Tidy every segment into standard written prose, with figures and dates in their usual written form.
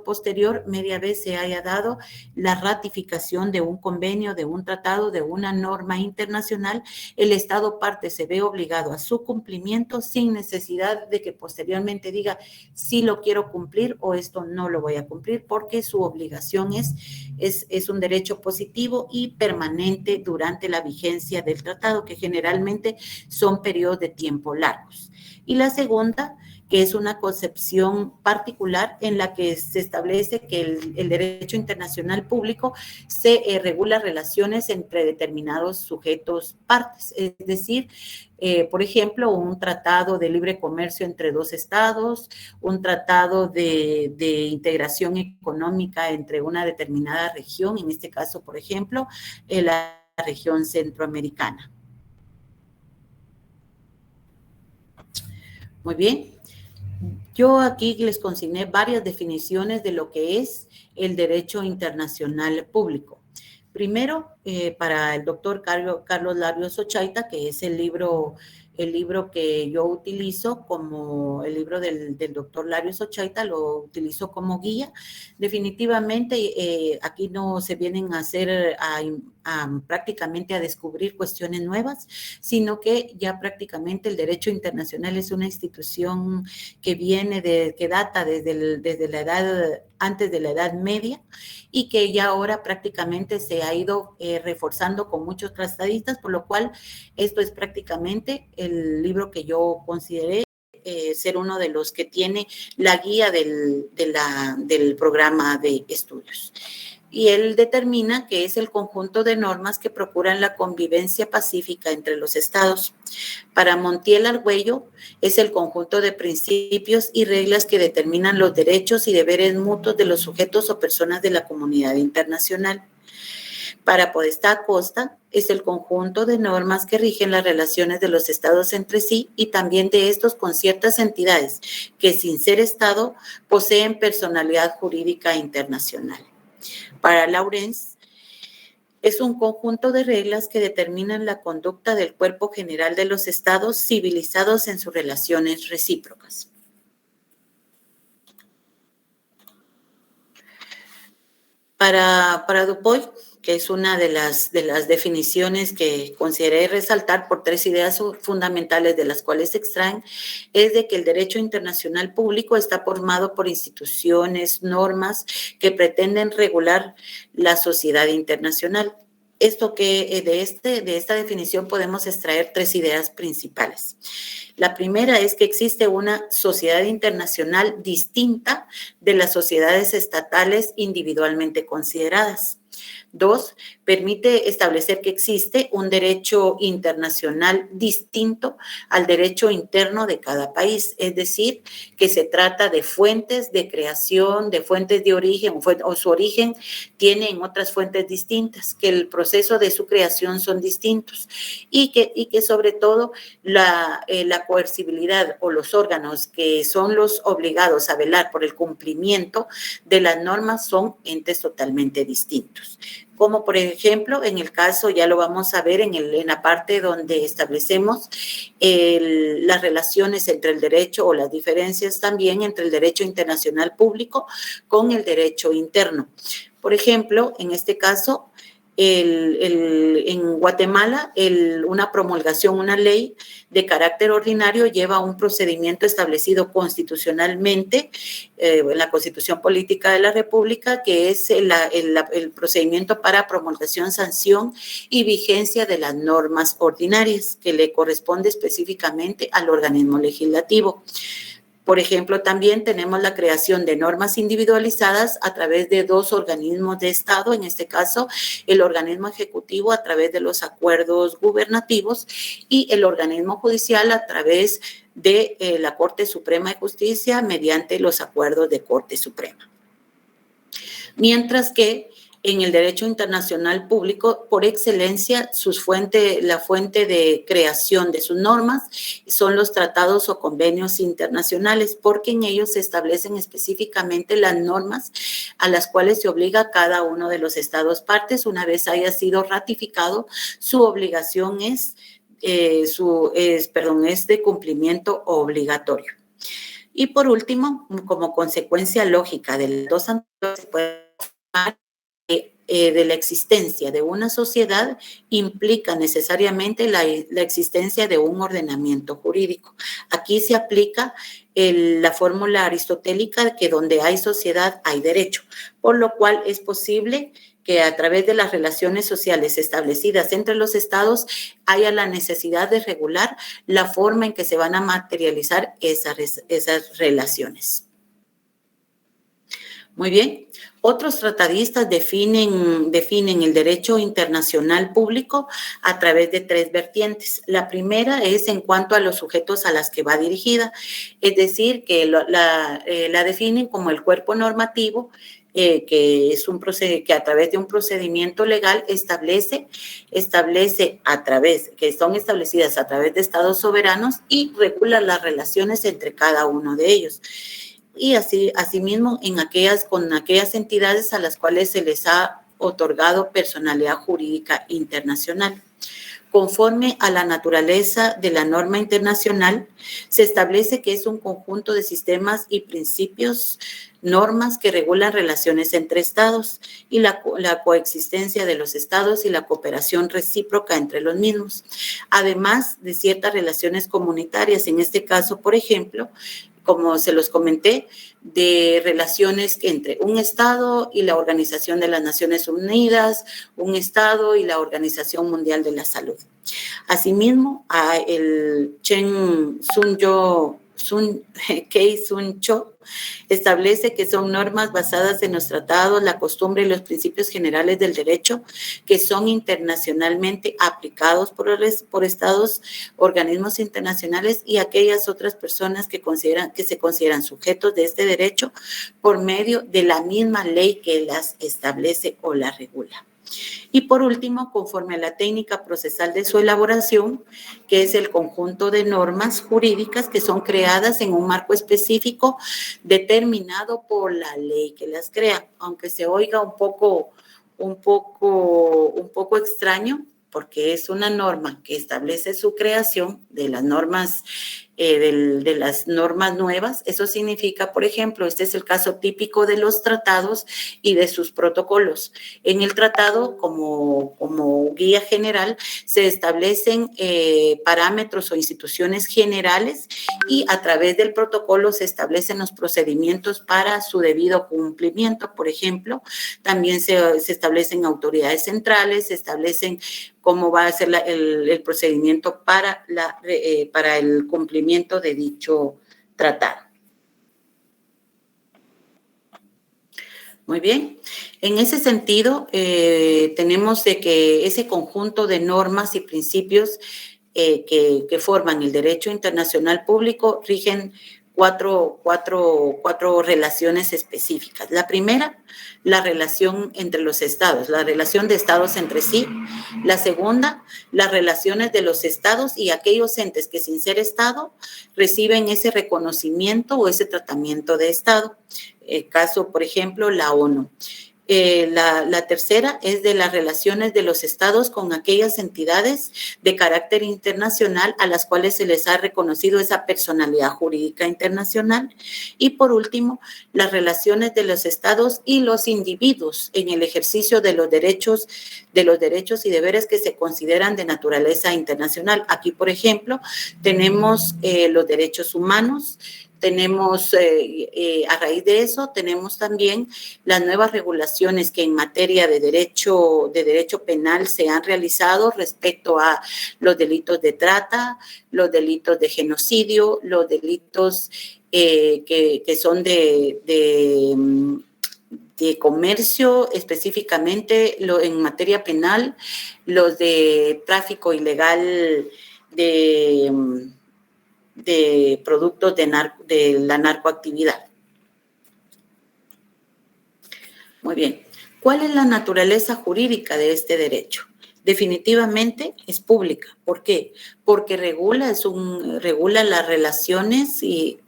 posterior, media vez se haya dado la ratificación de un convenio, de un tratado, de una norma internacional, el Estado parte se ve obligado a su cumplimiento sin necesidad de que posteriormente diga si lo quiero cumplir o esto no lo voy a cumplir, porque su obligación es un derecho positivo y permanente durante la vigencia del tratado, que generalmente son periodos de tiempo largos. Y la segunda, que es una concepción particular en la que se establece que el derecho internacional público se regula relaciones entre determinados sujetos partes, es decir, por ejemplo, un tratado de libre comercio entre dos estados, un tratado de integración económica entre una determinada región, en este caso, por ejemplo, la región centroamericana. Muy bien. Yo aquí les consigné varias definiciones de lo que es el derecho internacional público. Primero, para el doctor Carlos Larios Ochaita, que es el libro que yo utilizo como el libro del doctor Larios Ochaita, lo utilizo como guía. Definitivamente, aquí no se vienen a hacer prácticamente a descubrir cuestiones nuevas, sino que ya prácticamente el derecho internacional es una institución que que data desde la edad, antes de la Edad Media, y que ya ahora prácticamente se ha ido reforzando con muchos tratadistas, por lo cual esto es prácticamente el libro que yo consideré ser uno de los que tiene la guía del programa de estudios. Y él determina que es el conjunto de normas que procuran la convivencia pacífica entre los estados. Para Montiel Argüello es el conjunto de principios y reglas que determinan los derechos y deberes mutuos de los sujetos o personas de la comunidad internacional. Para Podestá Acosta es el conjunto de normas que rigen las relaciones de los estados entre sí y también de estos con ciertas entidades que sin ser estado poseen personalidad jurídica internacional. Para Lawrence, es un conjunto de reglas que determinan la conducta del cuerpo general de los estados civilizados en sus relaciones recíprocas. Para Dupuy, que es una de las definiciones que consideré resaltar por tres ideas fundamentales de las cuales se extraen, es de que el derecho internacional público está formado por instituciones, normas que pretenden regular la sociedad internacional. Esto que de esta definición podemos extraer tres ideas principales. La primera es que existe una sociedad internacional distinta de las sociedades estatales individualmente consideradas. Dos, permite establecer que existe un derecho internacional distinto al derecho interno de cada país, es decir, que se trata de fuentes de creación, de fuentes de origen, o su origen tiene en otras fuentes distintas, que el proceso de su creación son distintos y que sobre todo la coercibilidad o los órganos que son los obligados a velar por el cumplimiento de las normas son entes totalmente distintos. Como por ejemplo, en el caso, ya lo vamos a ver en la parte donde establecemos las relaciones entre el derecho o las diferencias también entre el derecho internacional público con el derecho interno. Por ejemplo, en este caso, en Guatemala, una promulgación, una ley de carácter ordinario lleva un procedimiento establecido constitucionalmente en la Constitución Política de la República, que es el procedimiento para promulgación, sanción y vigencia de las normas ordinarias, que le corresponde específicamente al organismo legislativo. Por ejemplo, también tenemos la creación de normas individualizadas a través de dos organismos de Estado, en este caso el organismo ejecutivo a través de los acuerdos gubernativos y el organismo judicial a través de la Corte Suprema de Justicia mediante los acuerdos de Corte Suprema. Mientras que en el derecho internacional público, por excelencia, la fuente de creación de sus normas son los tratados o convenios internacionales, porque en ellos se establecen específicamente las normas a las cuales se obliga cada uno de los estados partes. Una vez haya sido ratificado, su obligación es de cumplimiento obligatorio. Y por último, como consecuencia lógica de las dos anteriores, se puede afirmar que de la existencia de una sociedad implica necesariamente la existencia de un ordenamiento jurídico. Aquí se aplica la fórmula aristotélica que donde hay sociedad hay derecho, por lo cual es posible que a través de las relaciones sociales establecidas entre los estados haya la necesidad de regular la forma en que se van a materializar esas relaciones. Muy bien. Otros tratadistas definen el derecho internacional público a través de tres vertientes. La primera es en cuanto a los sujetos a las que va dirigida, es decir, que la definen como el cuerpo normativo que a través de un procedimiento legal establece que son establecidas a través de estados soberanos y regula las relaciones entre cada uno de ellos. Y asimismo con aquellas entidades a las cuales se les ha otorgado personalidad jurídica internacional. Conforme a la naturaleza de la norma internacional, se establece que es un conjunto de sistemas y principios, normas que regulan relaciones entre estados y la coexistencia de los estados y la cooperación recíproca entre los mismos, además de ciertas relaciones comunitarias, en este caso, por ejemplo, como se los comenté, de relaciones entre un Estado y la Organización de las Naciones Unidas, un Estado y la Organización Mundial de la Salud. Asimismo, el Kei Sun Cho establece que son normas basadas en los tratados, la costumbre y los principios generales del derecho que son internacionalmente aplicados por estados, organismos internacionales y aquellas otras personas que se consideran sujetos de este derecho por medio de la misma ley que las establece o las regula. Y por último, conforme a la técnica procesal de su elaboración, que es el conjunto de normas jurídicas que son creadas en un marco específico determinado por la ley que las crea, aunque se oiga un poco extraño, porque es una norma que establece su creación de las normas nuevas. Eso significa, por ejemplo, este es el caso típico de los tratados y de sus protocolos. En el tratado, como guía general, se establecen parámetros o instituciones generales y a través del protocolo se establecen los procedimientos para su debido cumplimiento. Por ejemplo, también se establecen autoridades centrales, se establecen cómo va a ser el procedimiento para el cumplimiento de dicho tratado. Muy bien. En ese sentido, tenemos de que ese conjunto de normas y principios que forman el derecho internacional público rigen cuatro relaciones específicas. La primera, la relación entre los estados, la relación de estados entre sí. La segunda, las relaciones de los estados y aquellos entes que sin ser estado reciben ese reconocimiento o ese tratamiento de estado. El caso, por ejemplo, la ONU. La tercera es de las relaciones de los estados con aquellas entidades de carácter internacional a las cuales se les ha reconocido esa personalidad jurídica internacional. Y por último, las relaciones de los estados y los individuos en el ejercicio de los derechos y deberes que se consideran de naturaleza internacional. Aquí, por ejemplo, tenemos los derechos humanos. Tenemos, a raíz de eso, tenemos también las nuevas regulaciones que en materia de derecho penal se han realizado respecto a los delitos de trata, los delitos de genocidio, los delitos que son de comercio, específicamente en materia penal, los de tráfico ilegal de productos de la narcoactividad. Muy bien. ¿Cuál es la naturaleza jurídica de este derecho? Definitivamente es pública. ¿Por qué? Porque regula las relaciones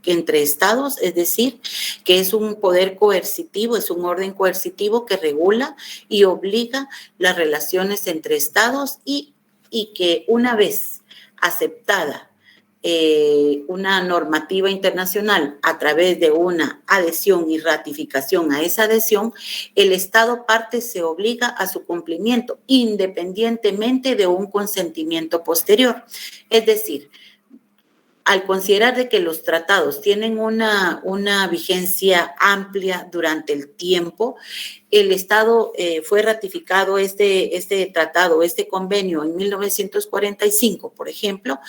entre estados, es decir, que es un poder coercitivo, es un orden coercitivo que regula y obliga las relaciones entre estados y que una vez aceptada una normativa internacional a través de una adhesión y ratificación a esa adhesión, el Estado parte se obliga a su cumplimiento independientemente de un consentimiento posterior. Es decir, al considerar de que los tratados tienen una vigencia amplia durante el tiempo, el Estado fue ratificado este tratado, este convenio en 1945, por ejemplo.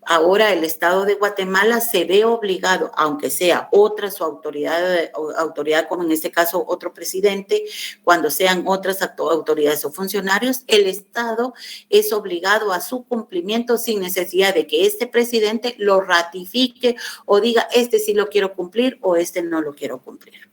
Ahora el Estado de Guatemala se ve obligado, aunque sea otra su autoridad, como en este caso otro presidente, cuando sean otras autoridades o funcionarios, el Estado es obligado a su cumplimiento sin necesidad de que este presidente lo ratifique o diga, este sí lo quiero cumplir o este no lo quiero cumplir.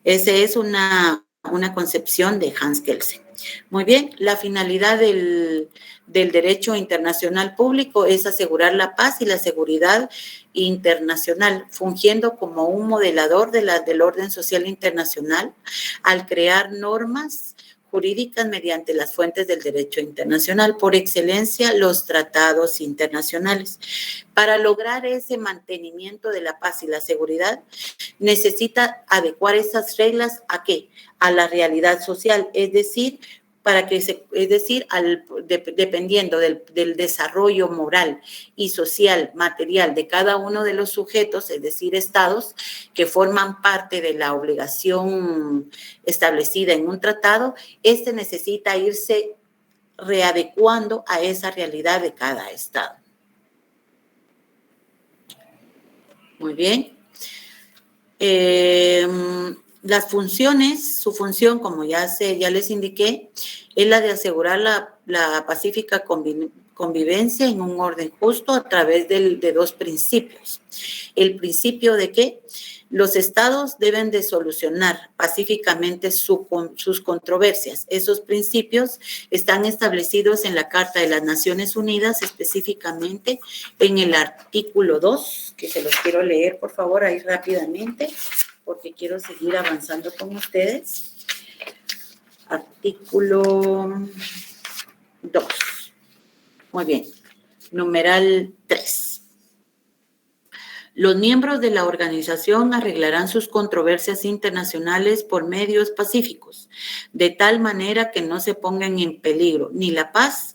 Esa es una concepción de Hans Kelsen. Muy bien, la finalidad del derecho internacional público es asegurar la paz y la seguridad internacional, fungiendo como un modelador del orden social internacional al crear normas jurídicas mediante las fuentes del derecho internacional, por excelencia los tratados internacionales. Para lograr ese mantenimiento de la paz y la seguridad, necesita adecuar esas reglas ¿a qué? A la realidad social, es decir, dependiendo del desarrollo moral y social, material de cada uno de los sujetos, es decir, estados que forman parte de la obligación establecida en un tratado, este necesita irse readecuando a esa realidad de cada estado. Muy bien. Las funciones, su función, como ya les indiqué, es la de asegurar la pacífica convivencia en un orden justo a través de dos principios. El principio de que los estados deben de solucionar pacíficamente sus controversias. Esos principios están establecidos en la Carta de las Naciones Unidas, específicamente en el artículo 2, que se los quiero leer, por favor, ahí rápidamente, porque quiero seguir avanzando con ustedes. Artículo 2. Muy bien. Numeral 3. Los miembros de la organización arreglarán sus controversias internacionales por medios pacíficos, de tal manera que no se pongan en peligro ni la paz,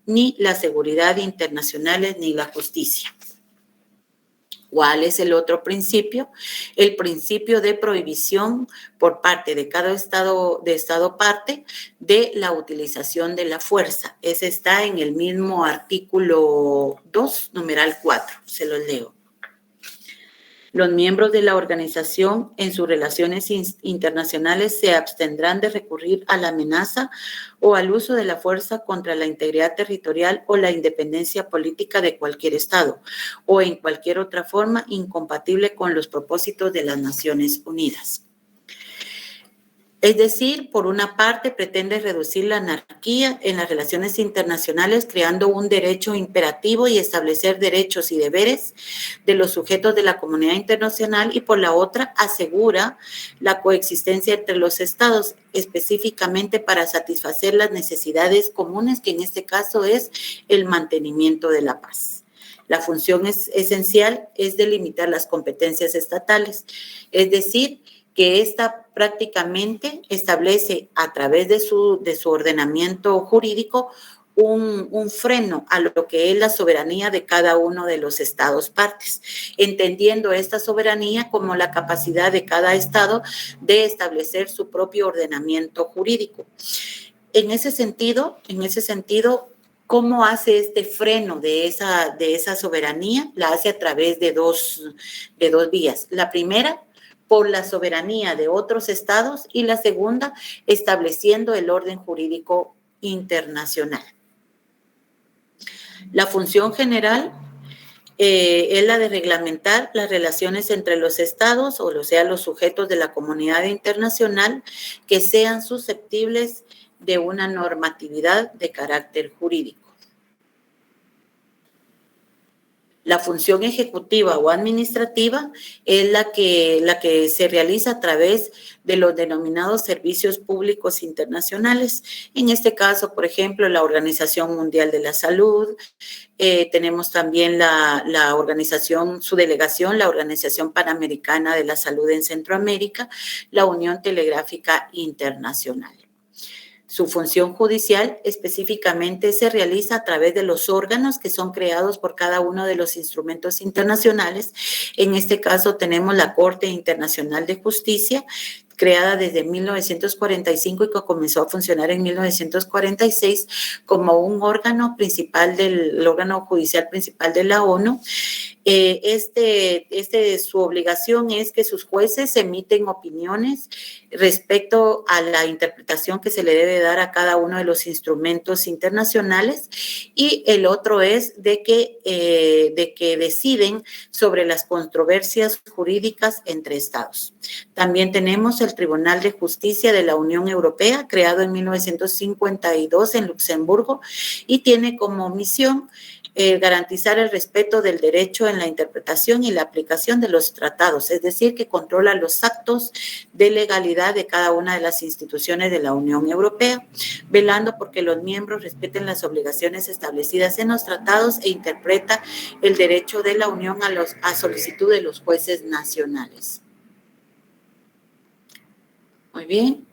ni la seguridad internacionales, ni la justicia. ¿Cuál es el otro principio? El principio de prohibición por parte de cada estado parte de la utilización de la fuerza. Ese está en el mismo artículo 2, numeral 4. Se los leo. Los miembros de la organización en sus relaciones internacionales se abstendrán de recurrir a la amenaza o al uso de la fuerza contra la integridad territorial o la independencia política de cualquier Estado o en cualquier otra forma incompatible con los propósitos de las Naciones Unidas. Es decir, por una parte, pretende reducir la anarquía en las relaciones internacionales, creando un derecho imperativo y establecer derechos y deberes de los sujetos de la comunidad internacional, y por la otra, asegura la coexistencia entre los estados, específicamente para satisfacer las necesidades comunes, que en este caso es el mantenimiento de la paz. La función esencial es delimitar las competencias estatales, es decir, que esta prácticamente establece a través de su ordenamiento jurídico un freno a lo que es la soberanía de cada uno de los estados partes, entendiendo esta soberanía como la capacidad de cada estado de establecer su propio ordenamiento jurídico. En ese sentido, ¿cómo hace este freno de esa soberanía? La hace a través de dos vías. La primera, por la soberanía de otros estados, y la segunda, estableciendo el orden jurídico internacional. La función general es la de reglamentar las relaciones entre los estados, o sea, los sujetos de la comunidad internacional que sean susceptibles de una normatividad de carácter jurídico. La función ejecutiva o administrativa es la que se realiza a través de los denominados servicios públicos internacionales. En este caso, por ejemplo, la Organización Mundial de la Salud, tenemos también la organización, su delegación, la Organización Panamericana de la Salud en Centroamérica, la Unión Telegráfica Internacional. Su función judicial específicamente se realiza a través de los órganos que son creados por cada uno de los instrumentos internacionales. En este caso tenemos la Corte Internacional de Justicia, creada desde 1945 y que comenzó a funcionar en 1946 como un órgano principal el órgano judicial principal de la ONU. Su obligación es que sus jueces emiten opiniones respecto a la interpretación que se le debe dar a cada uno de los instrumentos internacionales, y el otro es de que deciden sobre las controversias jurídicas entre estados. También tenemos el Tribunal de Justicia de la Unión Europea, creado en 1952 en Luxemburgo, y tiene como misión garantizar el respeto del derecho en la interpretación y la aplicación de los tratados, es decir, que controla los actos de legalidad de cada una de las instituciones de la Unión Europea, velando porque los miembros respeten las obligaciones establecidas en los tratados e interpreta el derecho de la Unión a solicitud de los jueces nacionales. Muy bien.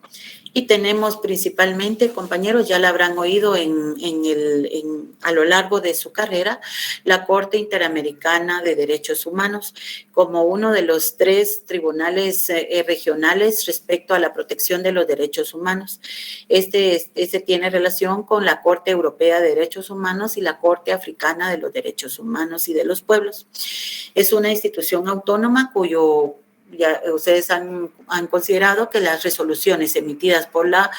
Y tenemos principalmente, compañeros, ya la habrán oído a lo largo de su carrera, la Corte Interamericana de Derechos Humanos como uno de los 3 tribunales regionales respecto a la protección de los derechos humanos. Este tiene relación con la Corte Europea de Derechos Humanos y la Corte Africana de los Derechos Humanos y de los Pueblos. Es una institución autónoma cuyo ya ustedes han considerado que las resoluciones emitidas por la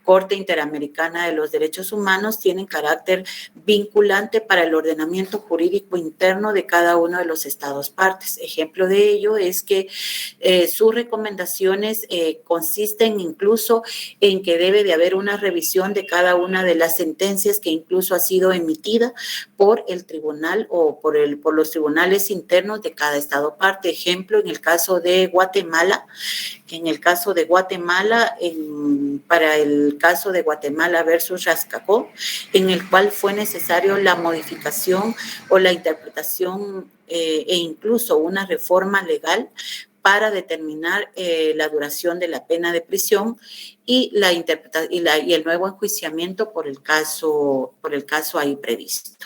Corte Interamericana de los Derechos Humanos tienen carácter vinculante para el ordenamiento jurídico interno de cada uno de los estados partes. Ejemplo de ello es que sus recomendaciones consisten incluso en que debe de haber una revisión de cada una de las sentencias que incluso ha sido emitida por el tribunal o por los tribunales internos de cada estado parte. Ejemplo, en el caso de Guatemala, para el caso de Guatemala versus Rascacó, en el cual fue necesario la modificación o la interpretación e incluso una reforma legal para determinar la duración de la pena de prisión y el nuevo enjuiciamiento por el caso ahí previsto.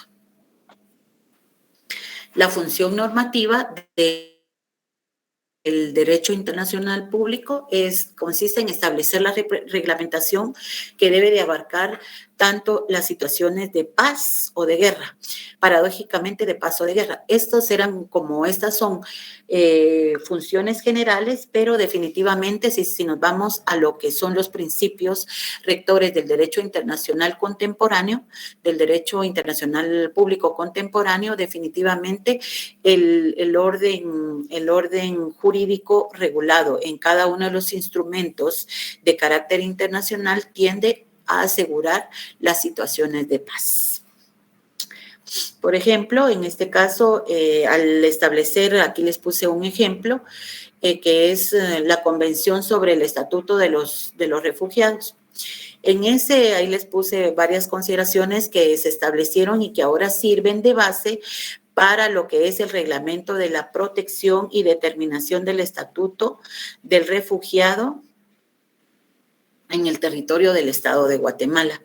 La función normativa del derecho internacional público consiste en establecer la reglamentación que debe de abarcar tanto las situaciones de paz o de guerra, paradójicamente de paz o de guerra. Estas son funciones generales, pero definitivamente si nos vamos a lo que son los principios rectores del derecho internacional contemporáneo, del derecho internacional público contemporáneo, definitivamente el orden jurídico regulado en cada uno de los instrumentos de carácter internacional tiende a asegurar las situaciones de paz. Por ejemplo, en este caso, al establecer, aquí les puse un ejemplo, que es la Convención sobre el Estatuto de los Refugiados. Ahí les puse varias consideraciones que se establecieron y que ahora sirven de base para lo que es el reglamento de la protección y determinación del estatuto del refugiado en el territorio del estado de Guatemala.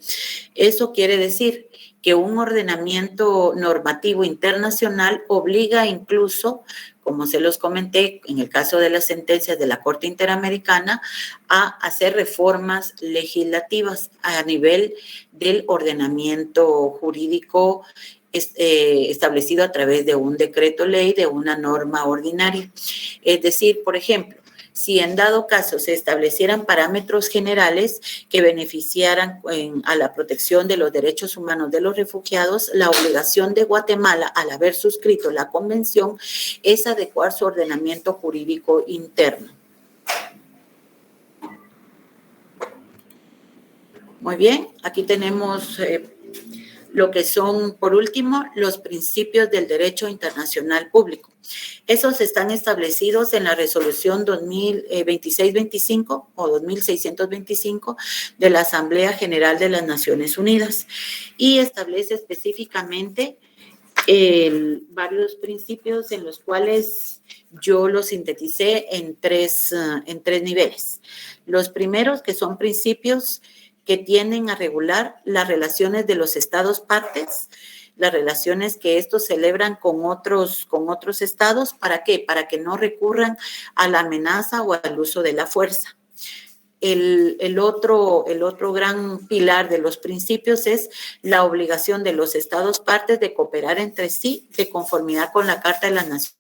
Eso quiere decir que un ordenamiento normativo internacional obliga incluso, como se los comenté en el caso de las sentencias de la Corte Interamericana, a hacer reformas legislativas a nivel del ordenamiento jurídico establecido a través de un decreto ley, de una norma ordinaria. Es decir, por ejemplo, si en dado caso se establecieran parámetros generales que beneficiaran a la protección de los derechos humanos de los refugiados, la obligación de Guatemala, al haber suscrito la convención, es adecuar su ordenamiento jurídico interno. Muy bien, aquí tenemos lo que son, por último, los principios del derecho internacional público. Esos están establecidos en la resolución 2625 o 2625 de la Asamblea General de las Naciones Unidas y establece específicamente varios principios en los cuales yo los sinteticé en tres niveles. Los primeros, que son principios que tienden a regular las relaciones de los estados partes, las relaciones que estos celebran con otros estados. ¿Para qué? Para que no recurran a la amenaza o al uso de la fuerza. El otro gran pilar de los principios es la obligación de los estados partes de cooperar entre sí de conformidad con la Carta de las Naciones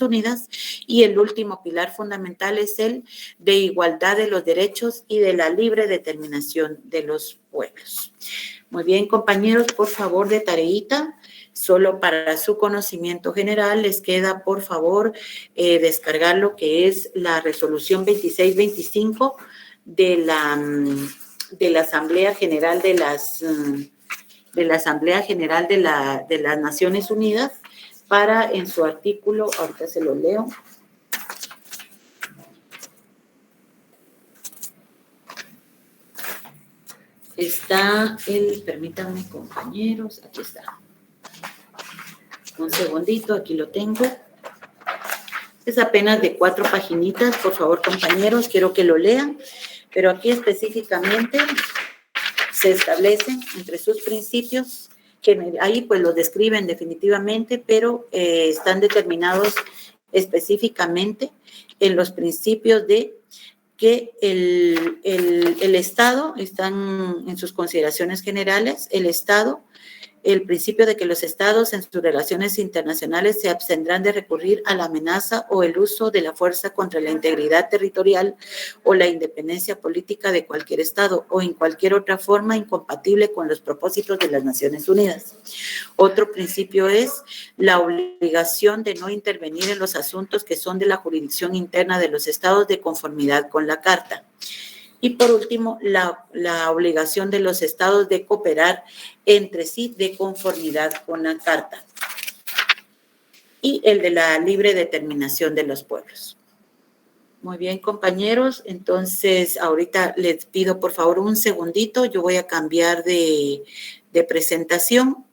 Unidas, y el último pilar fundamental es el de igualdad de los derechos y de la libre determinación de los pueblos. Muy bien, compañeros, por favor, de tareita, solo para su conocimiento general, les queda, por favor, descargar lo que es la resolución 2625 de la Asamblea General de las Naciones Unidas, para en su artículo, ahorita se lo leo. Está permítanme, compañeros, aquí está. Un segundito, aquí lo tengo. Es apenas de 4 paginitas, por favor, compañeros, quiero que lo lean, pero aquí específicamente se establecen entre sus principios, que ahí pues los describen definitivamente, pero están determinados específicamente en los principios de que el Estado, están en sus consideraciones generales, el Estado, el principio de que los estados en sus relaciones internacionales se abstendrán de recurrir a la amenaza o el uso de la fuerza contra la integridad territorial o la independencia política de cualquier estado o en cualquier otra forma incompatible con los propósitos de las Naciones Unidas. Otro principio es la obligación de no intervenir en los asuntos que son de la jurisdicción interna de los estados de conformidad con la Carta. Y por último, la obligación de los estados de cooperar entre sí de conformidad con la Carta. Y el de la libre determinación de los pueblos. Muy bien, compañeros. Entonces, ahorita les pido por favor un segundito. Yo voy a cambiar de presentación.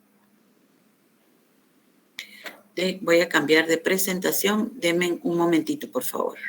Voy a cambiar de presentación. Denme un momentito, por favor.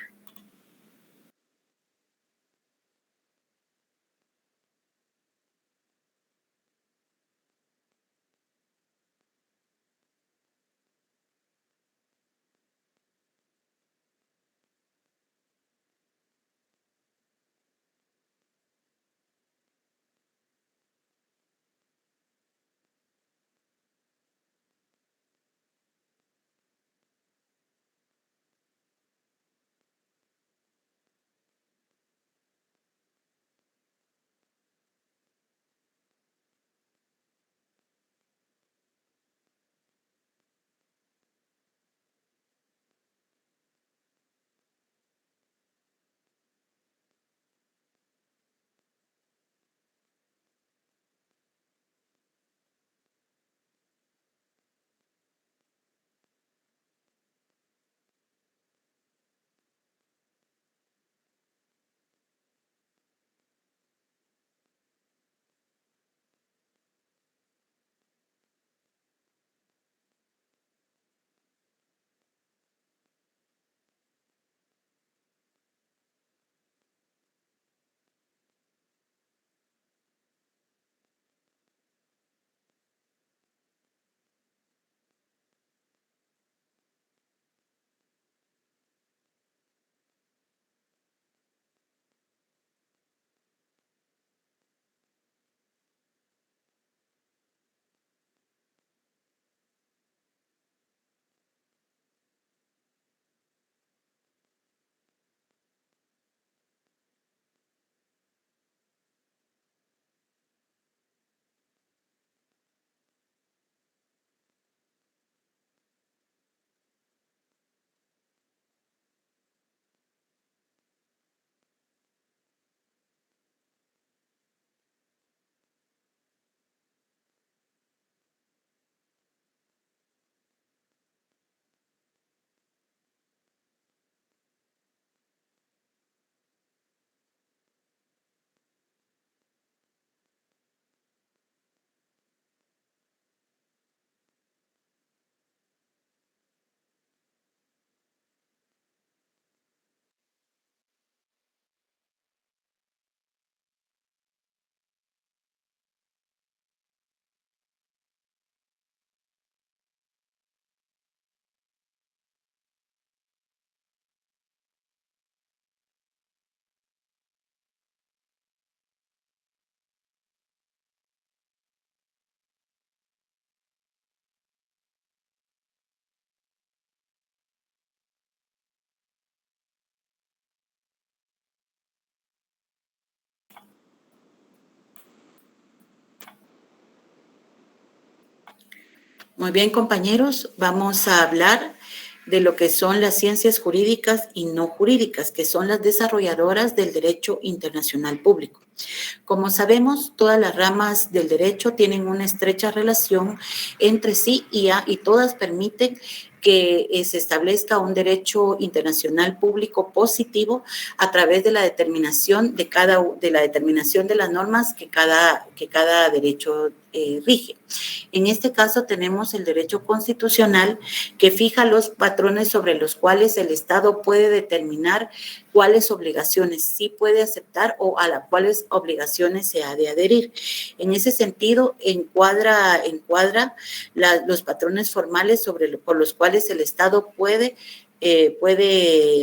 Muy bien, compañeros, vamos a hablar de lo que son las ciencias jurídicas y no jurídicas, que son las desarrolladoras del derecho internacional público. Como sabemos, todas las ramas del derecho tienen una estrecha relación entre sí y todas permiten que se establezca un derecho internacional público positivo a través de la determinación de las normas que cada derecho rige. En este caso tenemos el derecho constitucional que fija los patrones sobre los cuales el Estado puede determinar cuáles obligaciones sí puede aceptar o a las cuales obligaciones se ha de adherir. En ese sentido, encuadra los patrones formales por los cuales el Estado puede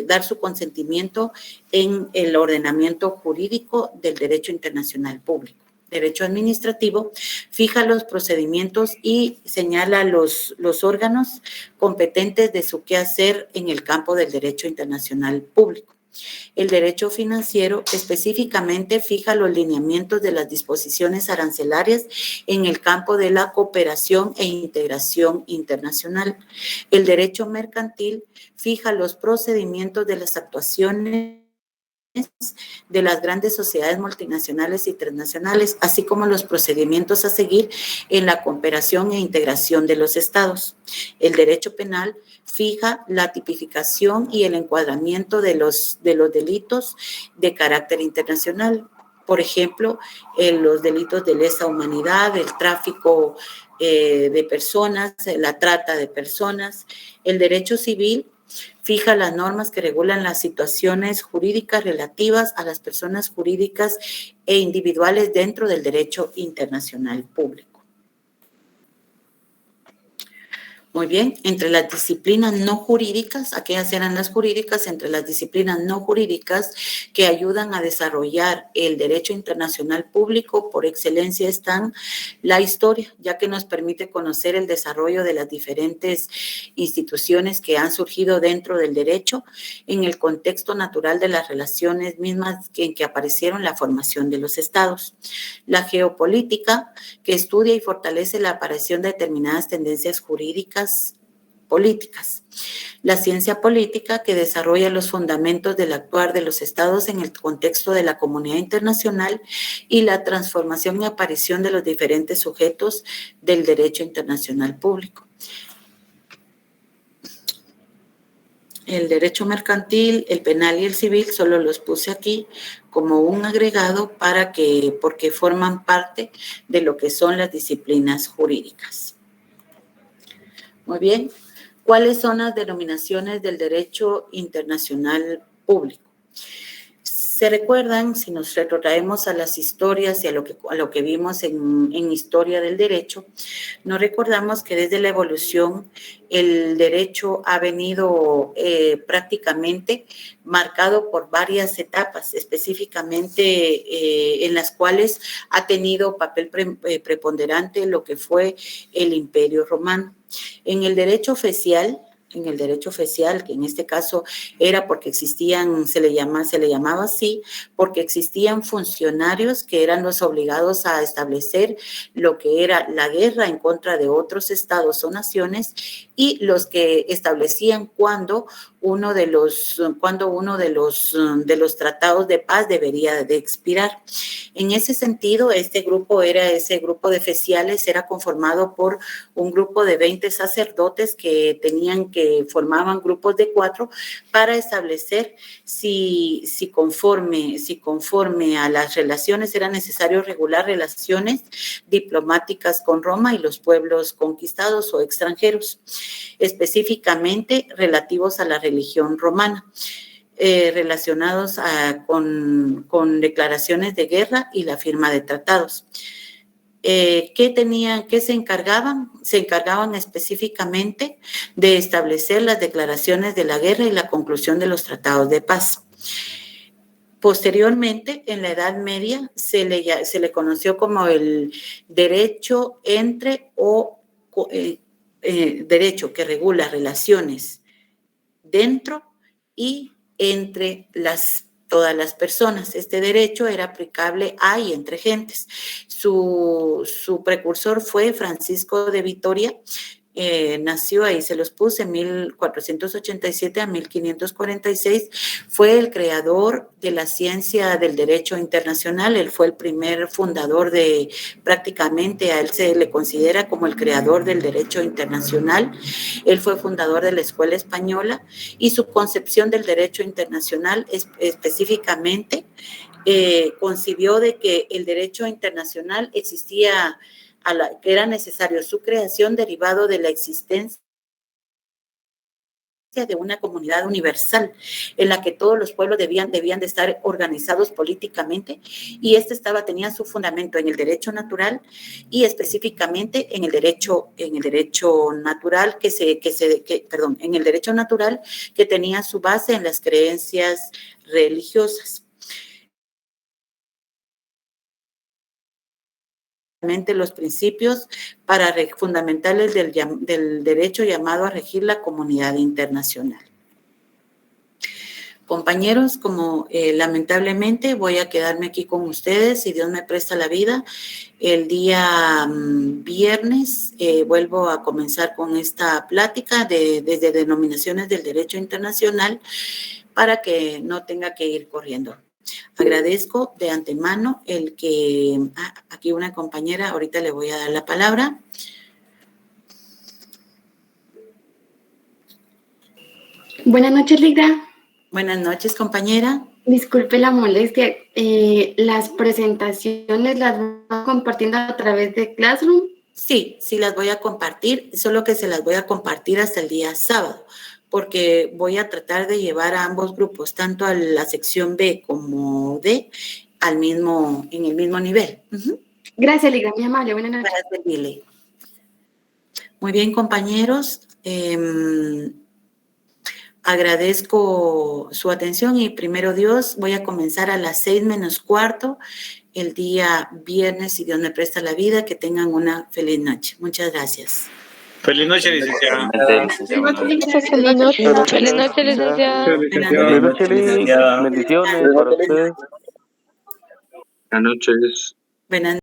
dar su consentimiento en el ordenamiento jurídico del derecho internacional público. Derecho administrativo fija los procedimientos y señala los órganos competentes de su quehacer en el campo del derecho internacional público. El derecho financiero específicamente fija los lineamientos de las disposiciones arancelarias en el campo de la cooperación e integración internacional. El derecho mercantil fija los procedimientos de las actuaciones de las grandes sociedades multinacionales y transnacionales, así como los procedimientos a seguir en la cooperación e integración de los estados. El derecho penal fija la tipificación y el encuadramiento de los delitos de carácter internacional. Por ejemplo, los delitos de lesa humanidad, el tráfico de personas, la trata de personas. El derecho civil fija las normas que regulan las situaciones jurídicas relativas a las personas jurídicas e individuales dentro del derecho internacional público. Muy bien, entre las disciplinas no jurídicas, aquellas eran las jurídicas, entre las disciplinas no jurídicas que ayudan a desarrollar el derecho internacional público, por excelencia están la historia, ya que nos permite conocer el desarrollo de las diferentes instituciones que han surgido dentro del derecho en el contexto natural de las relaciones mismas en que aparecieron la formación de los estados. La geopolítica, que estudia y fortalece la aparición de determinadas tendencias jurídicas políticas. La ciencia política, que desarrolla los fundamentos del actuar de los estados en el contexto de la comunidad internacional y la transformación y aparición de los diferentes sujetos del derecho internacional público. El derecho mercantil, el penal y el civil solo los puse aquí como un agregado porque forman parte de lo que son las disciplinas jurídicas. Muy bien. ¿Cuáles son las denominaciones del derecho internacional público? Se recuerdan, si nos retrotraemos a las historias y a lo que vimos en historia del derecho, nos recordamos que desde la evolución el derecho ha venido prácticamente marcado por varias etapas, específicamente en las cuales ha tenido papel preponderante lo que fue el Imperio Romano. En el derecho oficial, que en este caso era porque existían, se le llamaba así, porque existían funcionarios que eran los obligados a establecer lo que era la guerra en contra de otros estados o naciones y los que establecían cuando uno de los tratados de paz debería de expirar. En ese sentido, ese grupo de oficiales era conformado por un grupo de 20 sacerdotes que formaban grupos de 4 para establecer si conforme a las relaciones era necesario regular relaciones diplomáticas con Roma y los pueblos conquistados o extranjeros, específicamente relativos a la religión romana. Relacionados con declaraciones de guerra y la firma de tratados. ¿Qué se encargaban? Se encargaban específicamente de establecer las declaraciones de la guerra y la conclusión de los tratados de paz. Posteriormente, en la Edad Media, se le conoció como el derecho derecho que regula relaciones dentro y entre todas las personas. Este derecho era aplicable a y entre gentes. Su precursor fue Francisco de Vitoria, nació, ahí se los puse, 1487 a 1546, fue el creador de la ciencia del derecho internacional. Él fue el primer fundador de, prácticamente a él se le considera como el creador del derecho internacional. Él fue fundador de la Escuela Española y su concepción del derecho internacional específicamente concibió de que el derecho internacional existía, que era necesario su creación derivado de la existencia de una comunidad universal en la que todos los pueblos debían de estar organizados políticamente, y tenía su fundamento en el derecho natural y específicamente en el derecho natural en el derecho natural que tenía su base en las creencias religiosas. Los principios fundamentales del derecho llamado a regir la comunidad internacional. Compañeros, como lamentablemente voy a quedarme aquí con ustedes, si Dios me presta la vida, el día viernes vuelvo a comenzar con esta plática desde denominaciones del derecho internacional para que no tenga que ir corriendo. Agradezco de antemano el que, aquí una compañera, ahorita le voy a dar la palabra. Buenas noches, Ligra. Buenas noches, compañera. Disculpe la molestia. ¿Las presentaciones las vas compartiendo a través de Classroom? Sí, las voy a compartir, solo que se las voy a compartir hasta el día sábado, porque voy a tratar de llevar a ambos grupos, tanto a la sección B como D, en el mismo nivel. Gracias, Ligra, muy amable. Buenas noches. Para servirle. Muy bien, compañeros. Agradezco su atención y primero Dios, voy a comenzar a las 6:15 el día viernes, si Dios me presta la vida. Que tengan una feliz noche. Muchas gracias. Feliz noche, licenciada. Feliz noche, licenciada. Bendiciones para ustedes. Buenas noches. Buenas